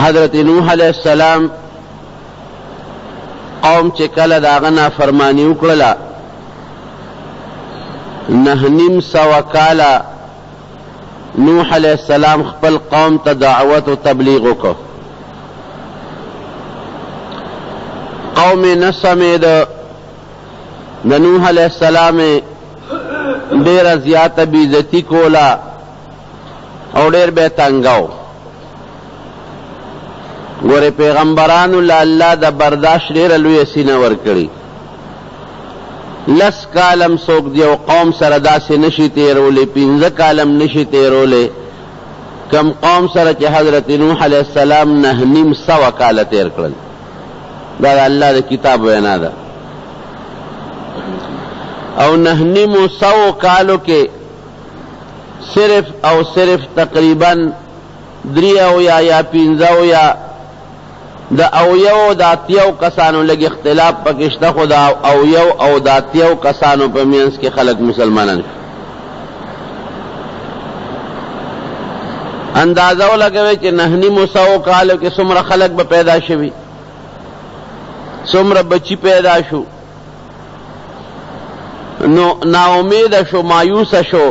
حضرت نوح علیہ السلام قوم چې کله داغه نافرمانی وکړله 900 کاله نوح علیہ السلام خپل قوم ته دعوت و تبلیغ وکړ. قوم نه سمېده، د نوح علیہ السلام ډېره زیاته بېعزتي کوله او ډېر به یې تنګاو. ګورې پیغمبرانو له الله د برداشت ډېره لویه سینه ورکړي. 10 کالم څوک د یو قوم سره داسې نشي تېرولی، 15 کالم نشي تېرولی کم قوم سره چې حضرت نوح علیہ السلام 900 کاله تېر کړل. دا د الله د کتاب وینا ده. او 900 کالو کې صرف او صرف تقریبا 3 یا 15 یا د اویو د اتیو کسانو لږ اختلاف پکې شته، خو د اویو او د اتیو کسانو په منځ کې خلک مسلمانان شو. اندازه ولګوئ چې 900 کالو کې څومره خلک به پیدا شوي، څومره بچی پیدا شو. نو ناامید شو، مایوس شو،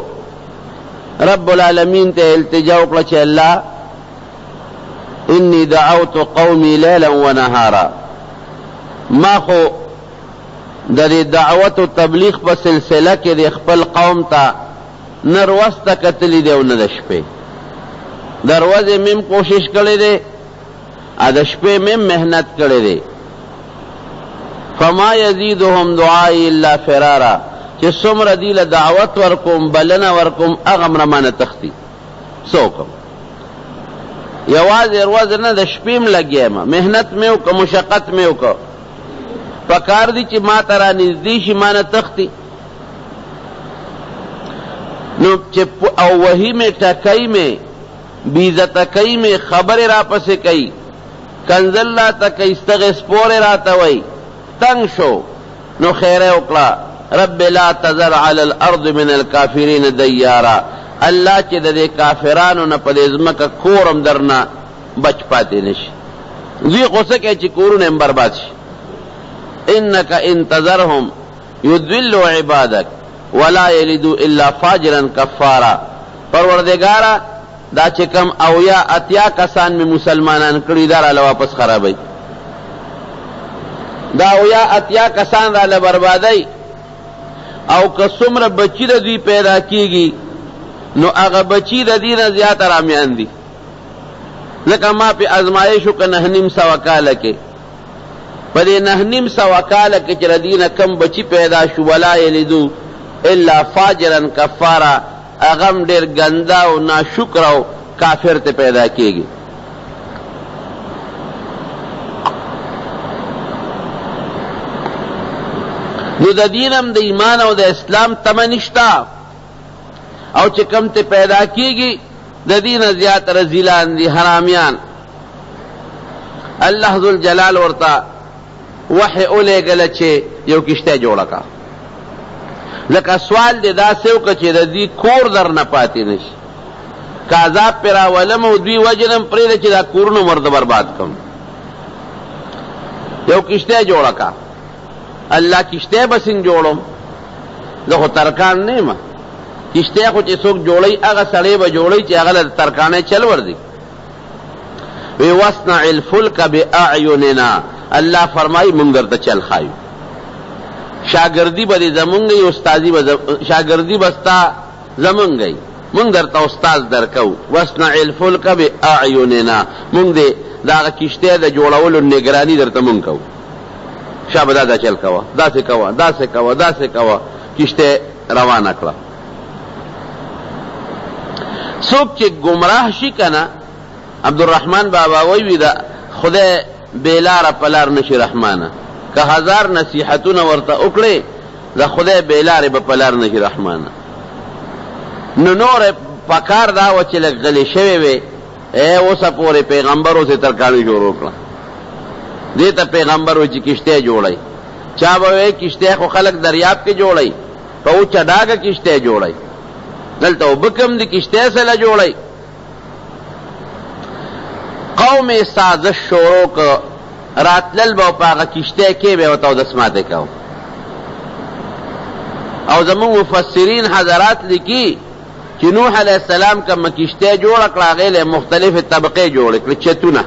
رب العالمین ته التجا وکړه چې الله انی دعوت قومی لیلا و نهارا. ما خو د دعوت و تبلیغ په سلسله کې د خپل قوم ته نه ورځ ته کتلی دی او نه د شپې. د ورځې مم کوشش کړی دی، د شپې مم محنت کړی دی. فما یزیدهم دعائی الا فرارا، چې څومره دی له دعوت ورکوم بلنه ورکوم هغه مره مانه تختی. څه وکړم؟ یوازې ورځ نه د شپې م لګیم، محنت مې وکړه، مشقت مې وکړه. پکار دی چې ما ته رانږدې شي، مانه تختی. نو چې او وحی مې ټکۍ مې بېعزته کوي مې، خبرې راپسې کوي، کنزل راته کوي، ستغې سپورې راته وایي، تنگ شو. نو خیره وکړه رب لا تذر علی الارض من الکافرین دیارا. الله چې د دې کافرانو نه په دې ځمکه کورم درنه بچ پاتې نشي. دوی غوسه کوي چې کورونه هم برباد شي. انک ان تذرهم یضلوا عبادک ولا یلدوا الا فاجرا کفارا. پروردگارا دا چې کم اویا اتیا کسان می مسلمانان کړي دا را واپس خرابوي. دا اویا اتیا کسان را له بربادی. او که څومره بچی د دوی پیدا کیږي نو هغه بچی د دې نه زیات رامیان دي. لکه ما په ازمایش وکړه 900 کاله کې، په دې 900 کاله کې چې د دې نه کم بچی پیدا شو ولا یلدو الا فاجرا کفارا، هغه هم ډېر ګنده او ناشکر او کافر ته پیدا کیږي. نو د دینم د ایمان او د اسلام تمه نشتا، او چې کم ته پیدا کیږي د دین زیات رذیلان دي، حرامیان. الله ذوالجلال ورته وحی اولېږله چې یو کشته جوړه کا. لکه سوال دی داسې وکړه چې د دې کور در نه پاتې نشي، که عذاب پرې راولم او دوی وجنم پرېږده چې دا کورونه ورته برباد کړم. یو کشته جوړه کا. الله کشته به څنګه جوړم؟ زه خو ترکان نه یم. کشته خو چې څوک جوړوي هغه سړی به جوړوي چې هغه له ترکانۍ چل ورځي. وی واصنع الفلک باعیننا، الله فرمایي مونږ درته چل ښایو. شاګردي به دې زمونږ وي، استادي به شاګردي به ستا زمونږ وي، مونږ درته استاد درکو. واصنع الفلک باعیننا، مونږ دې د هغه کشتۍ د جوړولو نګراني درته مونږ کوو. شابه دا چل کوه، داسې کوه، داسې کوه، داسې کوه. کشتۍ روانه کړه. څوک چې گمراه شي کنه، عبدالرحمن بابا وی دا خدای بیلاره پلار نشي رحمانه. که 1000 نصیحتونه ورته وکړي دا خدای بیلاره به پلار نشي رحمانه. نو نور پکار دا و چې لږ غلی شوی وي، اوسه پورې پیغمبر اوسې ترکاڼي جوړ وکړه. دې ته پیغمبر و چې کشتۍ جوړی. چا به وایي کشتۍ خو خلک دریاب کې جوړی، په اوچه ډاګه کشتۍ جوړی. دلته اوبه کم دي، کشتۍ سره جوړی. قوم قوم سازش شروع که راتلل با پاگا کشتے کے بے وطاو دسماتے کاؤ. او زمون مفسرین حضرات لکی چې نوح علیہ السلام کم کشتے جوڑ کړه هغې له مختلف طبقے جوڑ کړه چتونه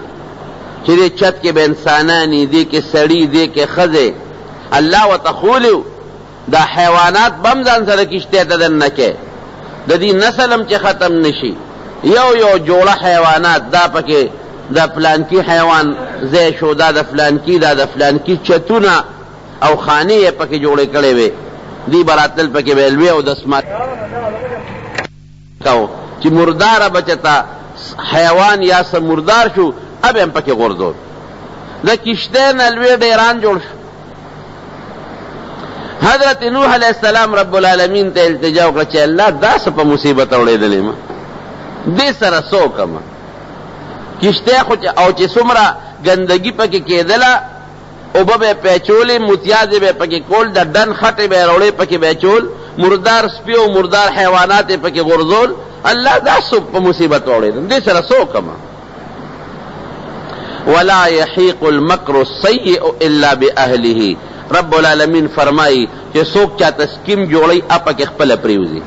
چې دې چت کې به انسانانی دې کې سړي دې کې ښځې الله ورته خولیو دا حیوانات بم ځان سره کشتے ته دننه کې د دې نسل هم چې ختم نشي یو یو جوړه حیوانات دا پکې دا فلانکی حیوان ځای شو دا د فلانکی دا د فلانکی چتونه او خانې یې پکې جوړې کړې وې دی براتل پکې ویلوی او دسمات کو چې مردار بچتا حیوان یا سم مردار شو اب هم پکې غردول د کشته نلوی ډیران جوړ شو. حضرت نوح علیہ السلام رب العالمین ته التجا وکړه چې الله دا څه په مصیبت اورېدلې ما دې سره سو کما کشته خو او چې څومره ګندګي پکې کېدله او به پیچولې متیاز به پکې کول د ډن خټې به وروړې پکې بیچول مردار سپي او مردار حیوانات پکې غرزول الله دا څه په مصیبت اورېدل دې سره سو کما. ولا يحيق المكر السيء الا باهله رب العالمین فرمائی چې څوک چاته سکیم جوړي اپا کې خپل پریوزي.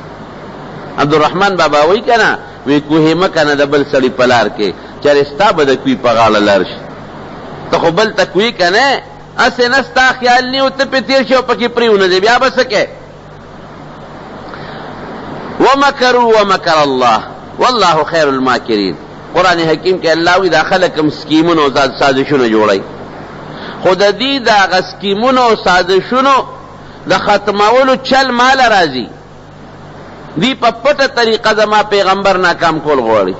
عبدالرحمن بابا وی کنه وی کوه مکنه د بل سړي پلار کې چرستا بده کوي په غاړه لارش ته خو بل تکوي کنه اسه نستا خیال نیو ته په تیر شو پکې پریونه دی بیا بسکه. ومکروا ومکر الله والله خیر الماکرین. قرآن حکیم کې الله وی داخله کوم سکیمونو او سازشونو جوړي خود دی دا غسکیمونو او سازشونو د ختمولو چل مال راځي دی په پټه طریقه زما پیغمبر ناکام کول غواړي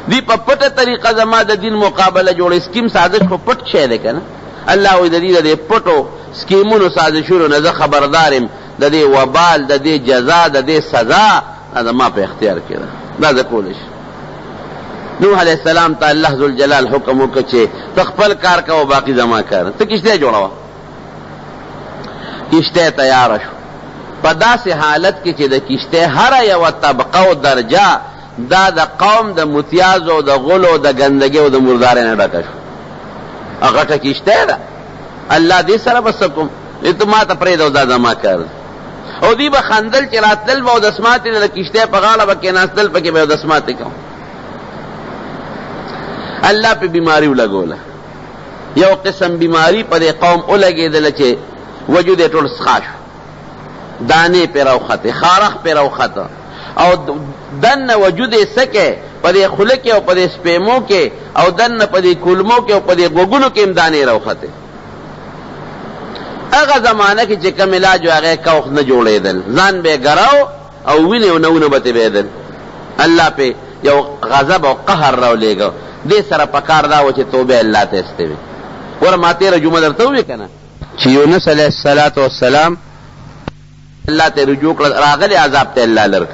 دی په پټه طریقه زما د دین مقابله جوړ سکیم سازش خو پټ شي ده کنه. الله وی د دې د پټو سکیمونو سازشونو نه زه خبردارم د دې وبال د دې جزا د دې سزا دا ما په اختیار کې ده دا کولش. نوح علیہ السلام ته الله ذوالجلال حکم وکړ چې تخپل کار کوو باقی زما کار ته کشته جوړاوه. کشته تیار شو په داسې حالت کې چې د کشته هر یو طبقه او درجه دا د قوم د متیازو او د غلو د ګندګي او د مردارې نه ډکه شو. هغه ټه کشته ده الله دې سره بس کوم ته ما ته پرېږده دا زما کار او دی به خندل چې راتلل به او دسماتې نه د کشته په غاړه به کېناستل پکې به دسماتې کوم. الله په بیماری ولګوله یو قسم بیماری په دې قوم ولګېدله چې وجود ټول سخا شو دانې پې راوخته خارخ پې راوخته او دنه وجود یې سکه په دې خوله کې او په دې سپېمو کې او دنه په دې کولمو کې او په دې غوږونو کې هم دانې راوخته. هغه زمانه کې چې کوم علاج و هغه کوخ نه جوړېدل ځان به ګراو او وینې او نونه به ترې بهېدل. الله پې یو غضب او قهر راولېږه دې سره پکار دا و چې توبه الله ته استوي. ور ما تیره جمعه درته وې کنه چې یونس علیه السلام الله ته رجوع کړ راغلی عذاب ته الله لرک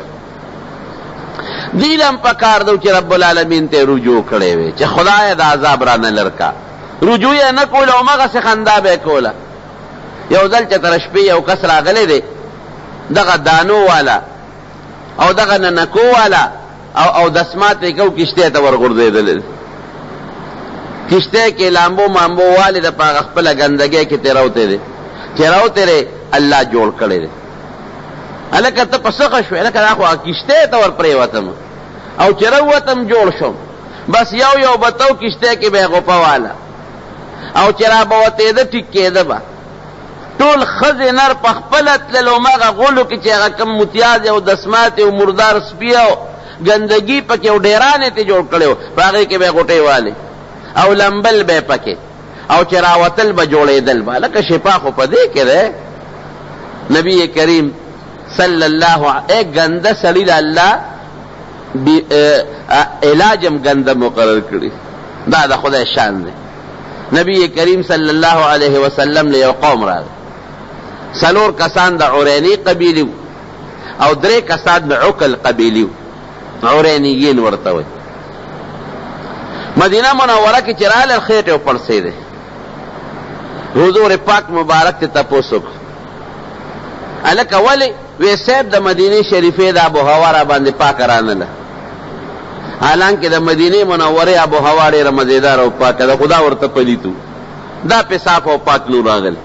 دیلم پکار دو چې رب العالمین ته رجوع کړي وي چې خدای دا عذاب را نه لرکا رجوع یې نه کول او مغه څه خندا به کوله. یو ځل چې تر شپې یو کس راغلی دی دغه دانو والا او دغه ننکو والا او دسمات کو کشته ته ورغورځېدل کشته کې لامبو مامبو والے د پاغ خپل ګندګي کې تیراوته دي تیراوته الله جوړ کړي دي. الکه ته پسخه شو الکه خو کشته ته ور پرې وتم او چروتم جوړ شم بس یو بتاو کشته کې به غوپا والا او چرا بوته ده ټیک کېده با ټول خزنر په خپل تللو ماغه غولو کې چې هغه کم متیاز او دسمات او مردار سپیو گندگی پکې او ډیرانه ته جوړ کړو باغې کې به غټي والے او لمبل به پکې او چراوتل به جوړېدل بالکه شفا خو پدې کې ده. نبی کریم صلی الله علیه گنده سړی د الله علاجم گنده مقرر کړی دا د خدای شان ده. نبی کریم صلی الله علیه وسلم له یو قوم راغی سلور کسان د عرینی قبیلی او درې کسان د عقل قبیلی عرینیین ورته وي. مدینه منوره کې چراله خېټه او پړسې ده حضور پاک مبارک ته تپوسو الکه ولی وی صاحب د مدینه شریفه د ابو هوا را باندې پاک رانه حالانکه د مدینه منوره آب و هوا ډېره مزیدار او پاکه ده، خدا ورته پلیتو، دا په صاف او پاک نور راغلی.